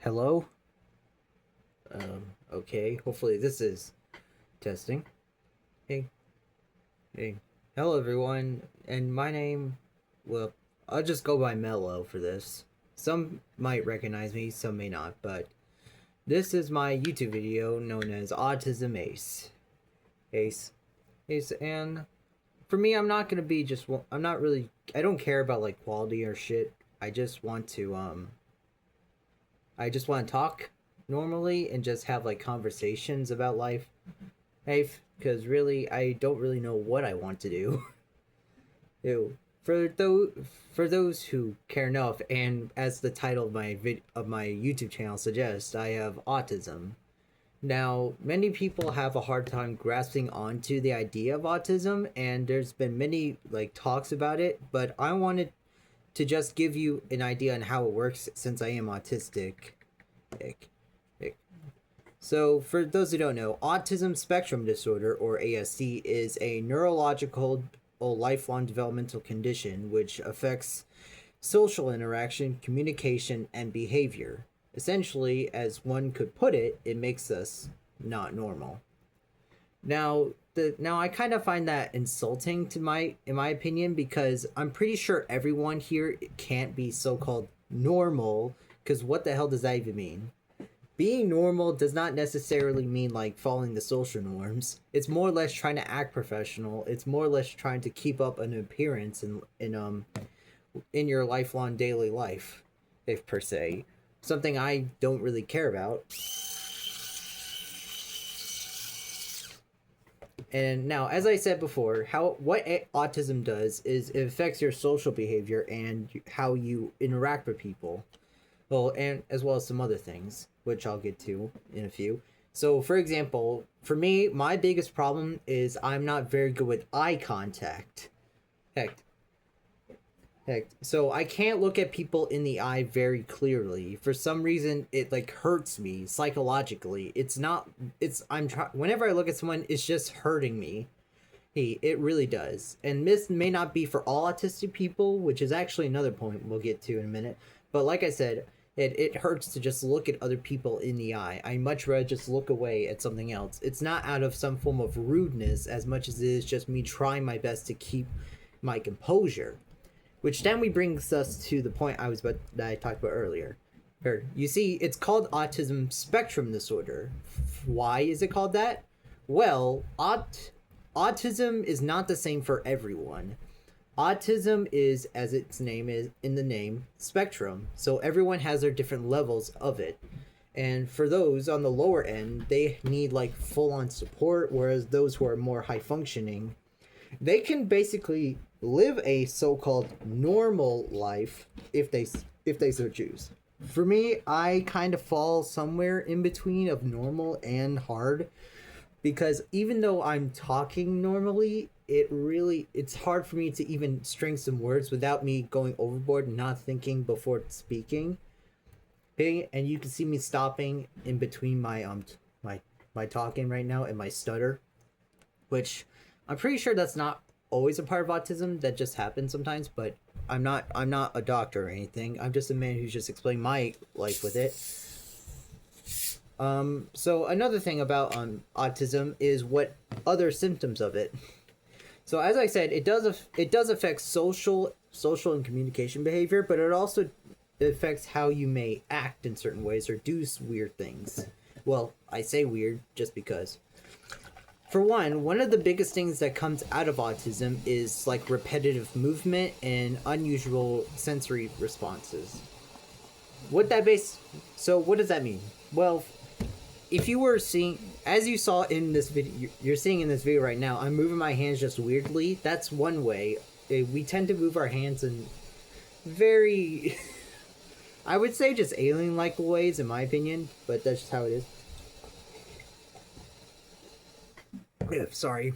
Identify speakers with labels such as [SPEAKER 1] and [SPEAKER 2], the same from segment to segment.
[SPEAKER 1] Hello? Okay. Hopefully this is testing. Hey, hey. Hello, everyone. And my name, well, I'll just go by Mello for this. Some might recognize me, some may not, but this is my YouTube video known as Autism Ace. Ace. Ace, and for me, I'm not gonna be just, I'm not really, I don't care about like quality or shit. I just want to, I just want to talk normally and just have like conversations about life. Hey, because really, I don't really know what I want to do. Ew. For those who care enough, and as the title of my YouTube channel suggests, I have autism. Now, many people have a hard time grasping onto the idea of autism, and there's been many like talks about it. But I wanted to just give you an idea on how it works, since I am autistic. Ick. Ick. So, for those who don't know, autism spectrum disorder, or ASD, is a neurological or lifelong developmental condition which affects social interaction, communication, and behavior. Essentially, as one could put it, it makes us not normal. Now I kind of find that insulting in my opinion, because I'm pretty sure everyone here can't be so-called normal, because what the hell does that even mean? Being normal does not necessarily mean like following the social norms. It's more or less trying to act professional. It's more or less trying to keep up an appearance in your lifelong daily life, if per se. Something I don't really care about. And now, as I said before, what autism does is it affects your social behavior and how you interact with people. Well, and as well as some other things, which I'll get to in a few. So, for example, for me, my biggest problem is I'm not very good with eye contact. Heck, so I can't look at people in the eye very clearly. For some reason, it like hurts me psychologically. It's not. It's I'm trying. Whenever I look at someone, it's just hurting me. Hey, it really does. And this may not be for all autistic people, which is actually another point we'll get to in a minute. But like I said, it hurts to just look at other people in the eye. I much rather just look away at something else. It's not out of some form of rudeness as much as it is just me trying my best to keep my composure. Which then we brings us to the point that I talked about earlier. You see, it's called autism spectrum disorder. Why is it called that? Well, autism is not the same for everyone. Autism is, as its name is in the name, spectrum. So everyone has their different levels of it. And for those on the lower end, they need like full-on support, whereas those who are more high functioning, they can basically live a so-called normal life if they so choose. For me, I kind of fall somewhere in between of normal and hard, because even though I'm talking normally, it's hard for me to even string some words without me going overboard and not thinking before speaking. Okay, and you can see me stopping in between my talking right now and my stutter, which I'm pretty sure that's not always a part of autism. That just happens sometimes. But I'm not a doctor or anything. I'm just a man who's just explaining my life with it. So another thing about autism is what other symptoms of it. So as I said, it does affect social and communication behavior, but it also affects how you may act in certain ways or do weird things. Well, I say weird just because. For one of the biggest things that comes out of autism is like repetitive movement and unusual sensory responses. So what does that mean? Well, if you were seeing, as you saw in this video, you're seeing in this video right now, I'm moving my hands just weirdly. That's one way. We tend to move our hands in very, I would say just alien-like ways, in my opinion, but that's just how it is. Sorry.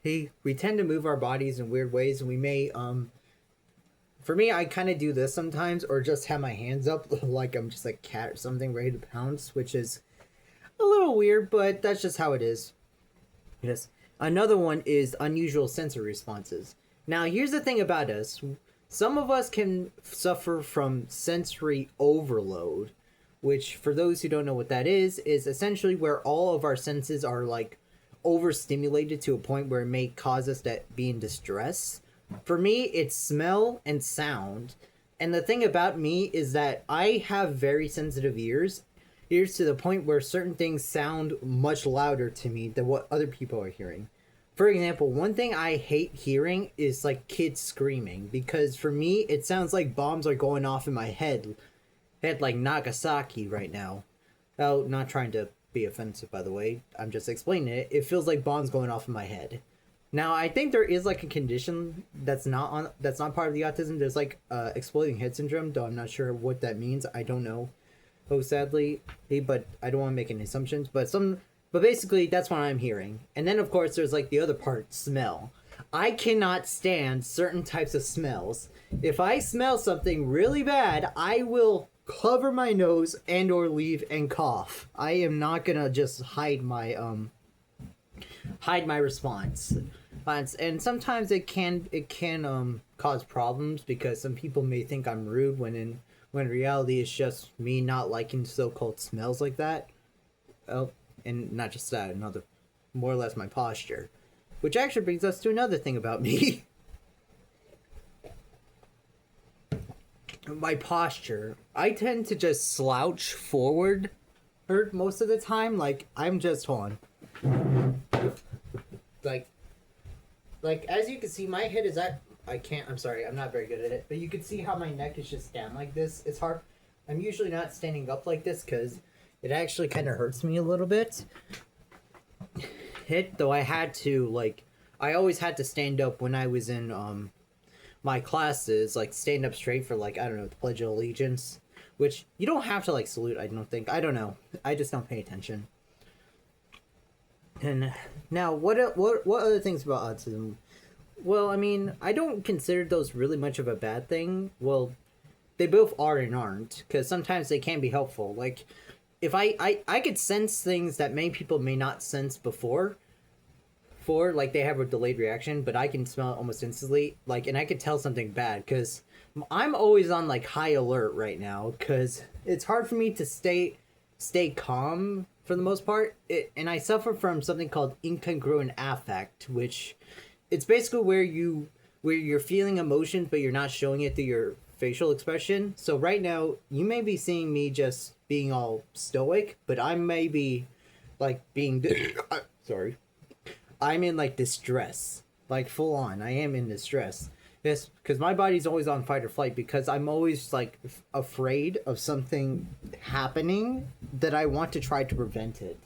[SPEAKER 1] Hey, we tend to move our bodies in weird ways, and we may, for me, I kind of do this sometimes, or just have my hands up like I'm just a cat or something ready to pounce, which is a little weird, but that's just how it is. Yes. Another one is unusual sensory responses. Now, here's the thing about us. Some of us can suffer from sensory overload, which for those who don't know what that is essentially where all of our senses are like overstimulated to a point where it may cause us to be in distress. For me, it's smell and sound. And the thing about me is that I have very sensitive ears to the point where certain things sound much louder to me than what other people are hearing. For example, one thing I hate hearing is like kids screaming, because for me it sounds like bombs are going off in my head like Nagasaki right now. Oh, not trying to be offensive, by the way. I'm just explaining it. It feels like bombs going off in my head. Now, I think there is like a condition that's not part of the autism. There's like exploding head syndrome, though I'm not sure what that means. I don't know. Oh, sadly, but I don't want to make any assumptions. But basically, that's what I'm hearing. And then, of course, there's like the other part, smell. I cannot stand certain types of smells. If I smell something really bad, I will cover my nose and or leave and cough. I am not gonna just hide my response. And sometimes it can cause problems because some people may think I'm rude when in reality it's just me not liking so-called smells like that. Oh, and not just that, another more or less my posture. Which actually brings us to another thing about me. My posture. I tend to just slouch forward most of the time. Like, I'm just, hold on. Like, as you can see, my head is at, I'm sorry, I'm not very good at it, but you can see how my neck is just down like this. It's hard. I'm usually not standing up like this because it actually kind of hurts me a little bit. Though I always had to stand up when I was in, my classes, like stand up straight for like, I don't know, the Pledge of Allegiance, which you don't have to like salute, I don't think. I don't know. I just don't pay attention. And now, what other things about autism? Well, I mean, I don't consider those really much of a bad thing. Well, they both are and aren't, because sometimes they can be helpful. Like, if I could sense things that many people may not sense before, like they have a delayed reaction, but I can smell it almost instantly. Like, and I could tell something bad, because I'm always on like high alert right now, because it's hard for me to stay calm for the most part. And I suffer from something called incongruent affect, which it's basically where you're feeling emotions but you're not showing it through your facial expression. So right now you may be seeing me just being all stoic, but I may be like being sorry, I'm in like distress, like full on. I am in distress. Yes, because my body's always on fight or flight, because I'm always like afraid of something happening that I want to try to prevent it.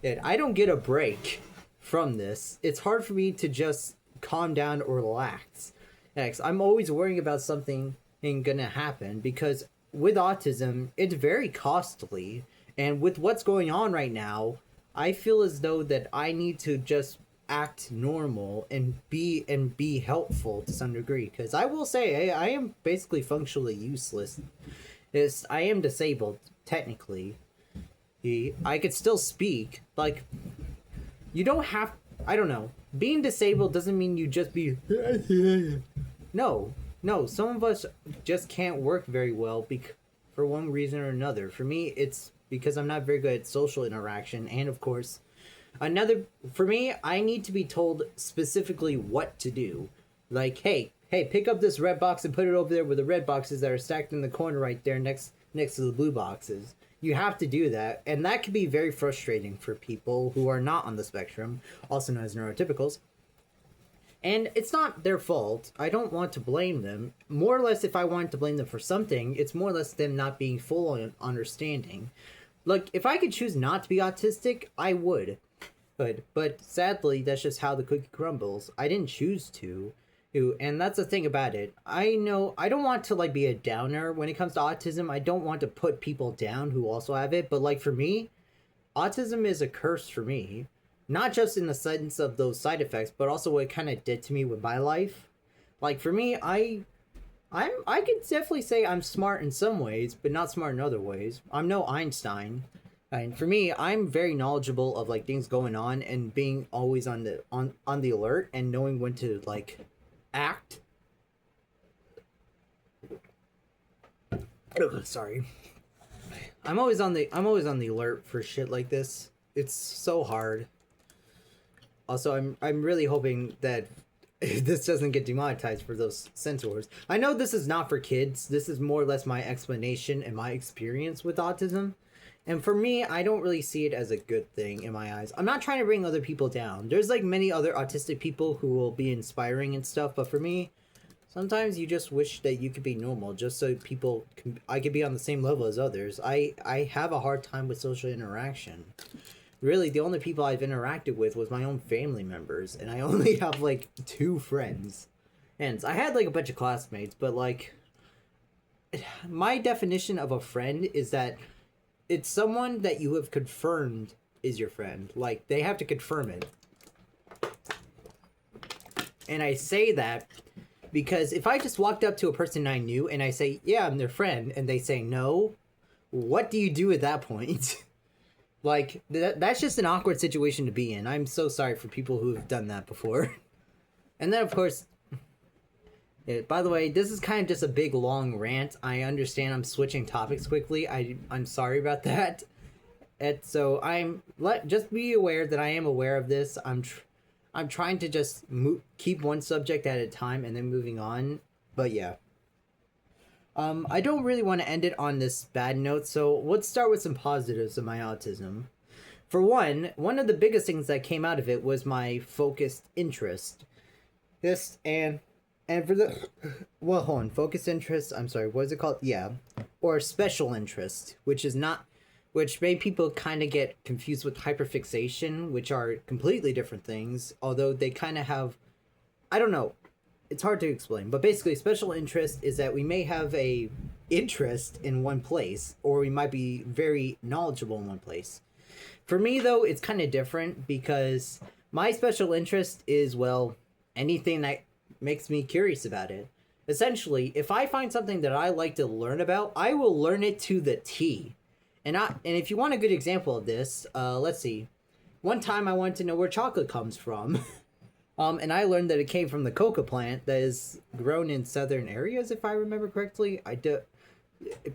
[SPEAKER 1] And I don't get a break from this. It's hard for me to just calm down or relax. Next, I'm always worrying about something gonna happen, because with autism, it's very costly. And with what's going on right now, I feel as though that I need to just act normal and be helpful to some degree, because I will say I am basically functionally useless. I am disabled technically. I could still speak. Like, you don't have, I don't know, being disabled doesn't mean you just be no, some of us just can't work very well for one reason or another. For me, it's because I'm not very good at social interaction, and of course for me, I need to be told specifically what to do. Like, hey, pick up this red box and put it over there with the red boxes that are stacked in the corner right there next to the blue boxes. You have to do that, and that can be very frustrating for people who are not on the spectrum, also known as neurotypicals. And it's not their fault. I don't want to blame them. More or less, if I wanted to blame them for something, it's more or less them not being full on understanding. Look, if I could choose not to be autistic, I would. But sadly, that's just how the cookie crumbles. I didn't choose to. And that's the thing about it. I know I don't want to like be a downer when it comes to autism. I don't want to put people down who also have it. But like for me, autism is a curse for me. Not just in the sense of those side effects, but also what it kind of did to me with my life. Like for me, I could definitely say I'm smart in some ways, but not smart in other ways. I'm no Einstein. And for me, I'm very knowledgeable of like things going on and being always on the alert and knowing when to like act. Sorry. I'm always on the alert for shit like this. It's so hard. Also, I'm really hoping that this doesn't get demonetized for those censors. I know this is not for kids. This is more or less my explanation and my experience with autism. And for me, I don't really see it as a good thing in my eyes. I'm not trying to bring other people down. There's like many other autistic people who will be inspiring and stuff, but for me, sometimes you just wish that you could be normal just so I could be on the same level as others. I have a hard time with social interaction. Really, the only people I've interacted with was my own family members, and I only have like 2 friends. And I had like a bunch of classmates, but like my definition of a friend is that it's someone that you have confirmed is your friend. Like they have to confirm it. And I say that because if I just walked up to a person I knew and I say, "Yeah, I'm their friend," and they say no, what do you do at that point? Like, that's just an awkward situation to be in. I'm so sorry for people who have done that before. And then, of course, by the way, this is kind of just a big, long rant. I understand I'm switching topics quickly. I'm sorry about that. And so just be aware that I am aware of this. I'm trying to just keep one subject at a time and then moving on. But yeah. I don't really want to end it on this bad note, so let's start with some positives of my autism. For one of the biggest things that came out of it was my focused interest. This and for the hold on, focused interest, I'm sorry, what is it called? Yeah. Or special interest, which made people kind of get confused with hyperfixation, which are completely different things, although they kind of have, I don't know. It's hard to explain, but basically special interest is that we may have a interest in one place, or we might be very knowledgeable in one place. For me, though, it's kind of different because my special interest is, well, anything that makes me curious about it. Essentially, if I find something that I like to learn about, I will learn it to the T. And if you want a good example of this, let's see. One time I wanted to know where chocolate comes from. And I learned that it came from the coca plant that is grown in southern areas, if I remember correctly.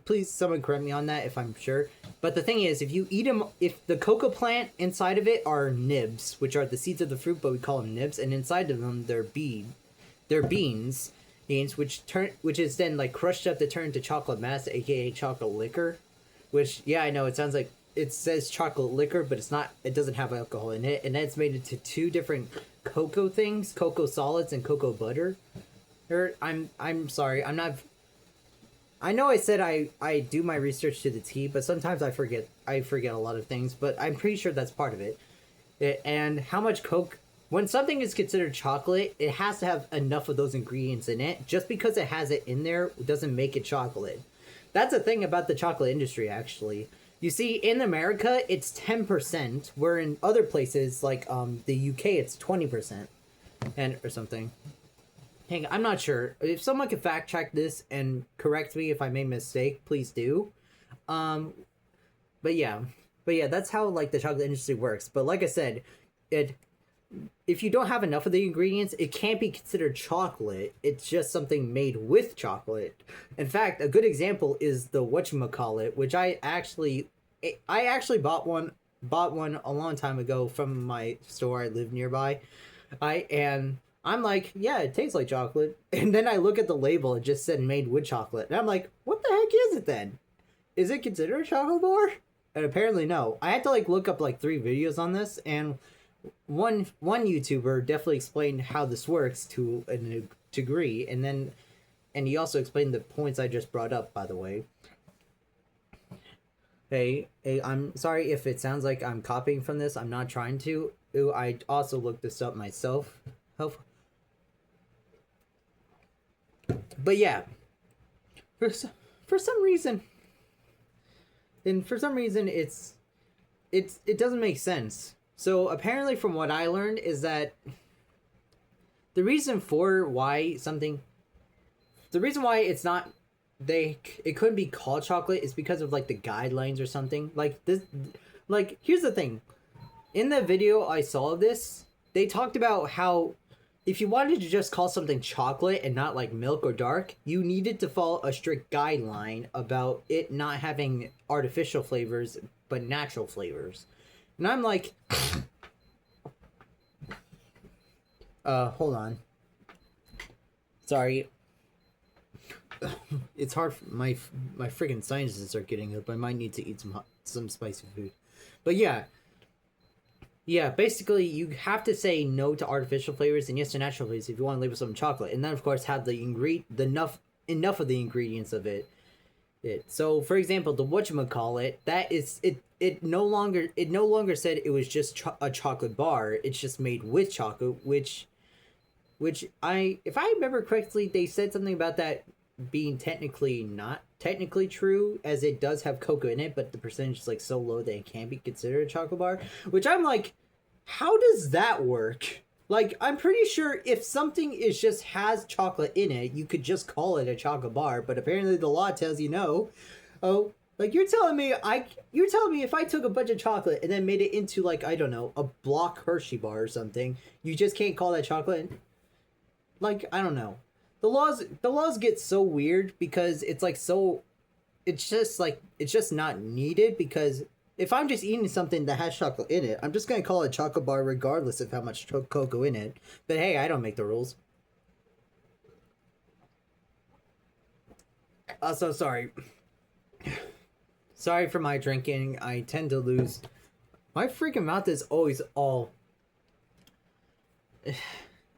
[SPEAKER 1] Please, someone correct me on that if I'm sure. But the thing is, if you eat them, if the coca plant inside of it are nibs, which are the seeds of the fruit, but we call them nibs, and inside of them they're beans, which is then like crushed up to turn into chocolate mass, aka chocolate liquor. Which, yeah, I know it sounds like it says chocolate liquor, but it's not. It doesn't have alcohol in it, and then it's made into 2 different cocoa things, cocoa solids and cocoa butter. I'm sorry, I'm not. I know I said I do my research to the T, but sometimes I forget a lot of things, but I'm pretty sure that's part of it. And how much when something is considered chocolate, it has to have enough of those ingredients in it. Just because it has it in there doesn't make it chocolate. That's a thing about the chocolate industry, actually. You see, in America, it's 10%, where in other places, like the UK, it's 20%, or something. Hang on, I'm not sure. If someone could fact check this and correct me if I made a mistake, please do. But yeah, that's how like the chocolate industry works. But like I said, if you don't have enough of the ingredients, it can't be considered chocolate. It's just something made with chocolate. In fact, a good example is the whatchamacallit, which I actually bought one a long time ago from my store I live nearby. I'm like, yeah, it tastes like chocolate. And then I look at the label, it just said made with chocolate. And I'm like, what the heck is it then? Is it considered a chocolate bar? And apparently no. I had to like look up like 3 videos on this, and one YouTuber definitely explained how this works to a degree, and he also explained the points I just brought up, by the way. Hey, I'm sorry if it sounds like I'm copying from this. I'm not trying to. I also looked this up myself. But yeah, for some reason, it doesn't make sense. So apparently, from what I learned, is that the reason why it's not it couldn't be called chocolate is because of like the guidelines or something. Like this, like here's the thing. In the video I saw of this, they talked about how if you wanted to just call something chocolate and not like milk or dark, you needed to follow a strict guideline about it not having artificial flavors but natural flavors. And I'm like, hold on. Sorry. It's hard. My freaking sinuses are getting up. I might need to eat some spicy food. But yeah. Yeah, basically you have to say no to artificial flavors and yes to natural flavors if you want to label something chocolate. And then of course have the enough of the ingredients of it. So for example, the whatchamacallit, that is it no longer said it was just a chocolate bar. It's just made with chocolate, which if I remember correctly, they said something about that being technically not technically true, as it does have cocoa in it, but the percentage is like so low that it can't be considered a chocolate bar, which I'm like, how does that work? Like, I'm pretty sure if something is just has chocolate in it, you could just call it a chocolate bar, but apparently the law tells you no. Oh, like you're telling me if I took a bunch of chocolate and then made it into like, I don't know, a block Hershey bar or something, you just can't call that chocolate? Like, I don't know. The laws get so weird because it's like it's just not needed, because if I'm just eating something that has chocolate in it, I'm just going to call it a chocolate bar regardless of how much cocoa in it. But hey, I don't make the rules. Also, sorry. Sorry for my drinking. I tend to lose. My freaking mouth is always all... I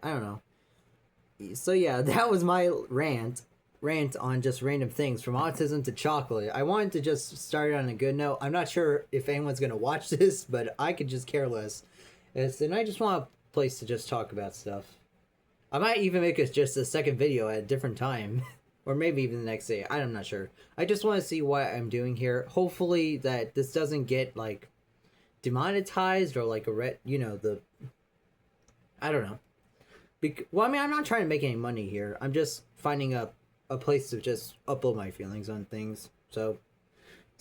[SPEAKER 1] don't know. So yeah, that was my rant on just random things from autism to chocolate. I wanted to just start on a good note. I'm not sure if anyone's gonna watch this, but I could just care less. And I just want a place to just talk about stuff. I might even make just a second video at a different time, or maybe even the next day. I'm not sure. I just want to see what I'm doing here. Hopefully that this doesn't get like demonetized or like I don't know. Well, I mean, I'm not trying to make any money here. I'm just finding a place to just upload my feelings on things. So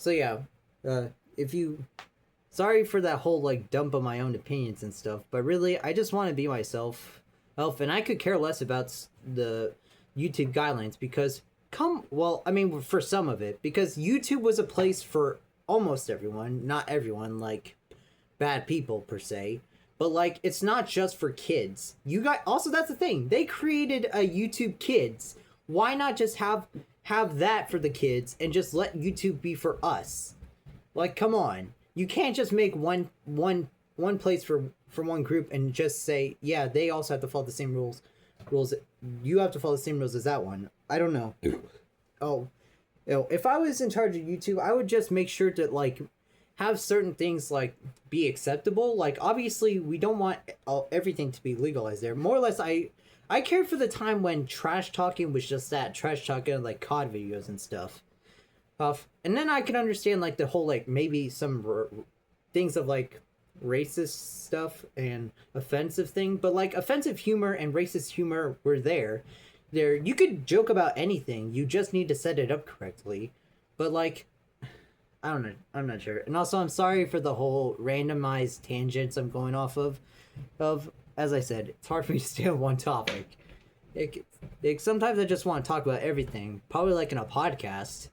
[SPEAKER 1] yeah. Sorry for that whole like dump of my own opinions and stuff, but really, I just want to be myself. And I could care less about the YouTube guidelines because for some of it, because YouTube was a place for almost everyone, not everyone, like bad people per se. But like, it's not just for kids. Also, that's the thing. They created a YouTube Kids. Why not just have that for the kids and just let YouTube be for us? Like, come on. You can't just make one place for one group and just say, yeah, they also have to follow the same rules. You have to follow the same rules as that one. I don't know. If I was in charge of YouTube, I would just make sure to like have certain things like be acceptable. Like, obviously we don't want everything to be legalized there. More or less, I cared for the time when trash talking was just that, trash talking, like COD videos and stuff. And then I can understand like the whole like maybe some things of like racist stuff and offensive thing, but like offensive humor and racist humor were there. You could joke about anything, you just need to set it up correctly. But like, I don't know. I'm not sure. And also, I'm sorry for the whole randomized tangents I'm going off of. As I said, it's hard for me to stay on one topic. Sometimes I just want to talk about everything, probably like in a podcast.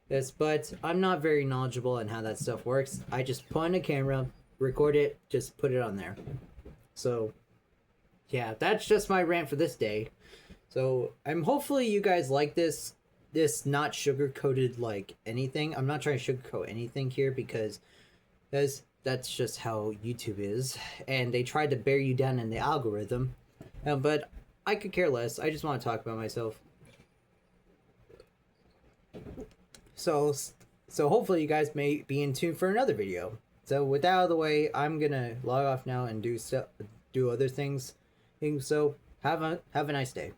[SPEAKER 1] Yes, but I'm not very knowledgeable on how that stuff works. I just put on a camera, record it, just put it on there. So, yeah, that's just my rant for this day. So, hopefully you guys like this not sugar-coated like anything. I'm not trying to sugarcoat anything here because that's just how YouTube is, and they tried to bear you down in the algorithm. But I could care less. I just want to talk about myself. So hopefully you guys may be in tune for another video. So with that out of the way, I'm gonna log off now and do other things. So have a nice day.